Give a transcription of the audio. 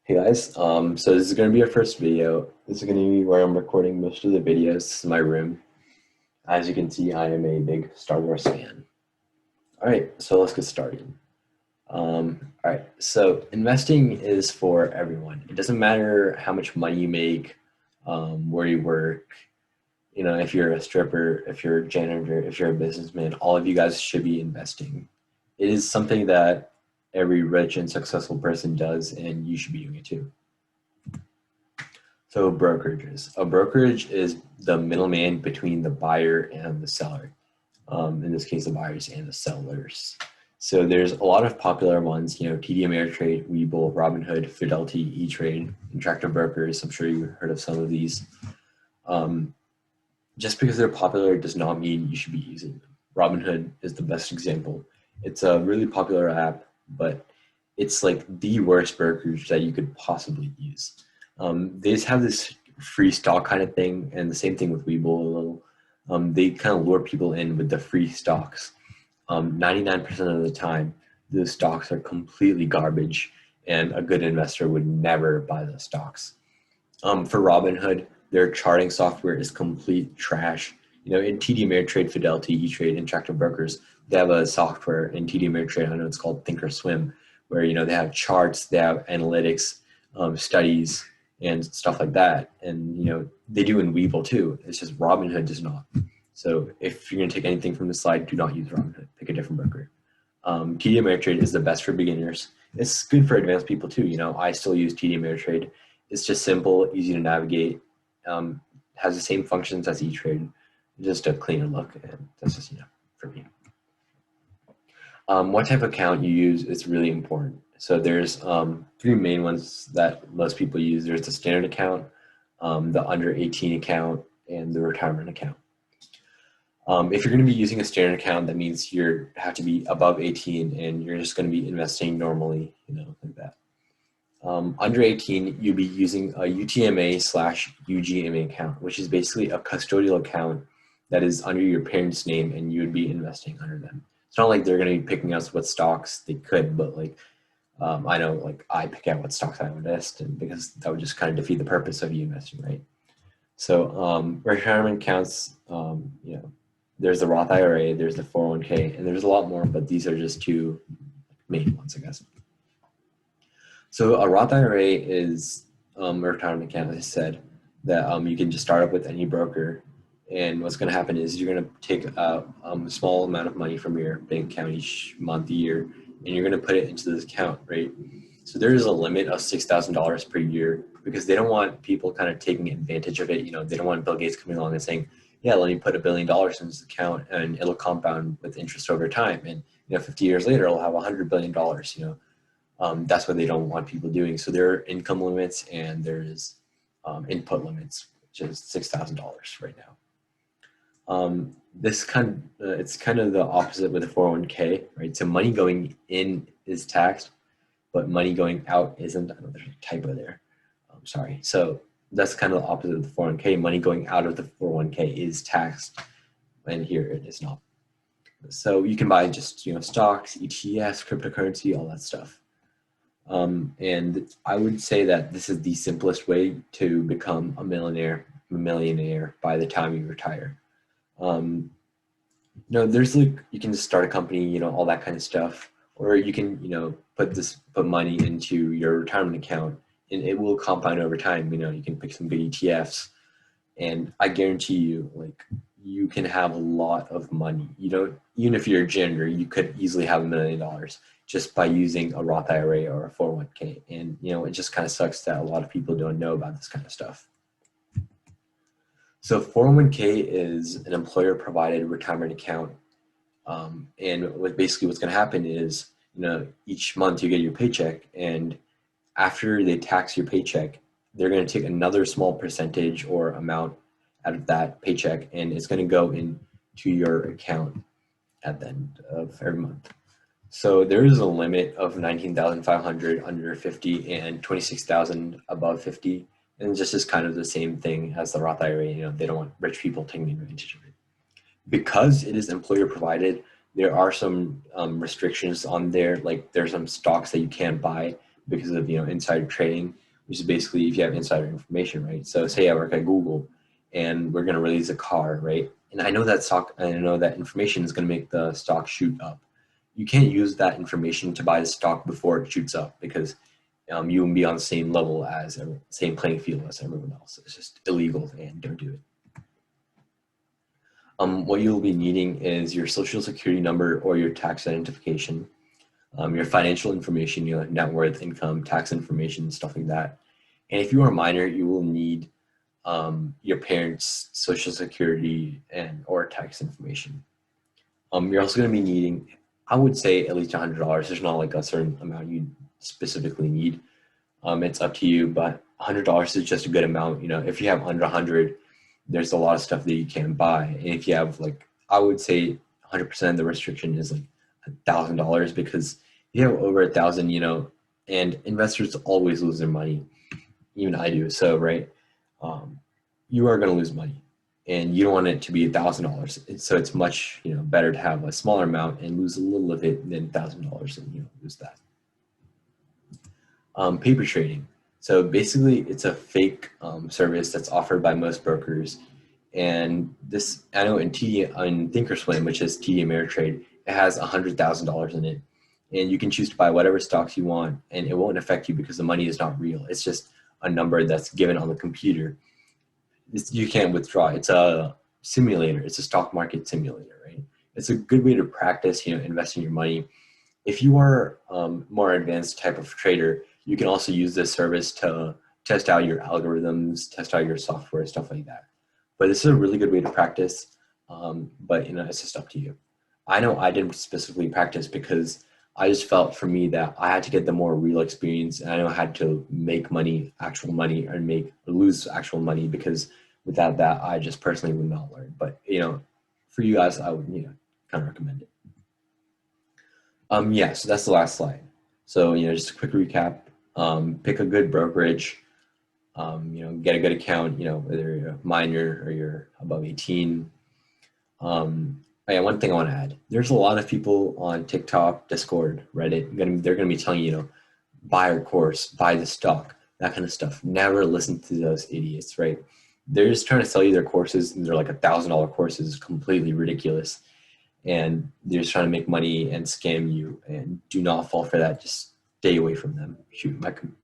Hey guys, so this is going to be our first video. This is going to be where I'm recording most of the videos. This is my room. As you can see, I am a big Star Wars fan. All right, so let's get started. All right, so investing is for everyone. It doesn't matter how much money you make, where you work, if you're a stripper, if you're a janitor, if you're a businessman, all of you guys should be investing. It is something that every rich and successful person does, and you should be doing it too. So brokerages. A brokerage is the middleman between the buyer and the seller. In this case, the buyers and the sellers. So there's a lot of popular ones, TD Ameritrade, Webull, Robinhood, Fidelity, E-Trade, Interactive Brokers. I'm sure you've heard of some of these. Just because they're popular does not mean you should be using them. Robinhood is the best example. It's a really popular app, but it's like the worst brokerage that you could possibly use. They just have this free stock kind of thing, and the same thing with Webull a little. They kind of lure people in with the free stocks. 99% of the time, those stocks are completely garbage, and a good investor would never buy those stocks. For Robinhood, their charting software is complete trash. In TD Ameritrade, Fidelity, E-Trade, Interactive Brokers, they have a software in TD Ameritrade, I know it's called Thinkorswim, where they have charts, they have analytics, studies, and stuff like that. And they do in Webull too. It's just Robinhood does not. So if you're going to take anything from the slide, do not use Robinhood. Pick a different broker. TD Ameritrade is the best for beginners. It's good for advanced people too. I still use TD Ameritrade. It's just simple, easy to navigate, has the same functions as E-Trade, just a cleaner look, and that's just for me. What type of account you use is really important. So there's three main ones that most people use. There's the standard account, the under 18 account, and the retirement account. If you're going to be using a standard account, that means you have to be above 18 and you're just going to be investing normally, like that. Under 18, you'd be using a UTMA/UGMA account, which is basically a custodial account that is under your parents' name and you would be investing under them. It's not like they're going to be picking out what stocks they could, but I know I pick out what stocks I invest in because that would just kind of defeat the purpose of you investing, right? So retirement accounts, there's the Roth IRA, there's the 401k, and there's a lot more, but these are just two main ones, I guess. So a Roth IRA is a retirement account, as I said, that you can just start up with any broker. And what's going to happen is you're going to take a small amount of money from your bank account each month, year, and you're going to put it into this account, right? So there is a limit of $6,000 per year because they don't want people kind of taking advantage of it. They don't want Bill Gates coming along and saying, yeah, let me put $1 billion in this account and it'll compound with interest over time. And 50 years later, it'll have $100 billion, that's what they don't want people doing. So there are income limits and there's input limits, which is $6,000 right now. It's kind of the opposite with a 401k, right? So money going in is taxed, but money going out isn't. I know there's a typo there. I'm sorry. So that's kind of the opposite of the 401k. Money going out of the 401k is taxed, and here it is not. So you can buy just stocks, ETFs, cryptocurrency, all that stuff. And I would say that this is the simplest way to become a millionaire by the time you retire. There's you can just start a company, all that kind of stuff, or you can, put money into your retirement account and it will compound over time. You can pick some good ETFs and I guarantee you, you can have a lot of money. Even if you're a janitor, you could easily have $1 million just by using a Roth IRA or a 401k. And, it just kind of sucks that a lot of people don't know about this kind of stuff. So 401k is an employer provided retirement account. And what's going to happen is, each month you get your paycheck, and after they tax your paycheck, they're going to take another small percentage or amount out of that paycheck, and it's going to go into your account at the end of every month. So there is a limit of 19,500 under 50 and 26,000 above 50. And just is kind of the same thing as the Roth IRA. They don't want rich people taking advantage of it. Because it is employer provided, there are some restrictions on there. Like there's some stocks that you can't buy because of, insider trading, which is basically if you have insider information, right? So say I work at Google and we're going to release a car, right? And I know that information is going to make the stock shoot up. You can't use that information to buy the stock before it shoots up, because you will be on the same level as same playing field as everyone else. It's just illegal, and don't do it. What you'll be needing is your social security number or your tax identification, your financial information, net worth, income, tax information, stuff like that. And if you are a minor, you will need your parents' social security or tax information. You're also going to be needing, I would say, at least $100. There's not like a certain amount you specifically need. It's up to you, but $100 is just a good amount. If you have under 100, there's a lot of stuff that you can't buy. And if you have, like, I would say 100%, the restriction is like $1,000, because if you have over 1,000, and investors always lose their money. Even I do. So, right. You are going to lose money, and you don't want it to be $1,000. So it's much, better to have a smaller amount and lose a little of it than $1,000 and, lose that. Paper trading. So basically it's a fake service that's offered by most brokers. And this, I know in Thinkorswim, which is TD Ameritrade, it has $100,000 in it. And you can choose to buy whatever stocks you want, and it won't affect you because the money is not real. It's just a number that's given on the computer. You can't withdraw. It's a simulator. It's a stock market simulator, right? It's a good way to practice, investing your money. If you are more advanced type of trader, you can also use this service to test out your algorithms, test out your software, stuff like that. But this is a really good way to practice. But it's just up to you. I know I didn't specifically practice because I just felt for me that I had to get the more real experience, and I know I had to make money, actual money, or lose actual money, because without that, I just personally would not learn. But for you guys, I would kind of recommend it. Yeah, so that's the last slide. So just a quick recap. Pick a good brokerage. Get a good account. Whether you're a minor or you're above 18. Yeah, one thing I want to add, there's a lot of people on TikTok, Discord, Reddit, they're going to be telling you, buy our course, buy the stock, that kind of stuff. Never listen to those idiots, right? They're just trying to sell you their courses, and they're like $1,000 courses, completely ridiculous. And they're just trying to make money and scam you, and do not fall for that. Just stay away from them. Shoot,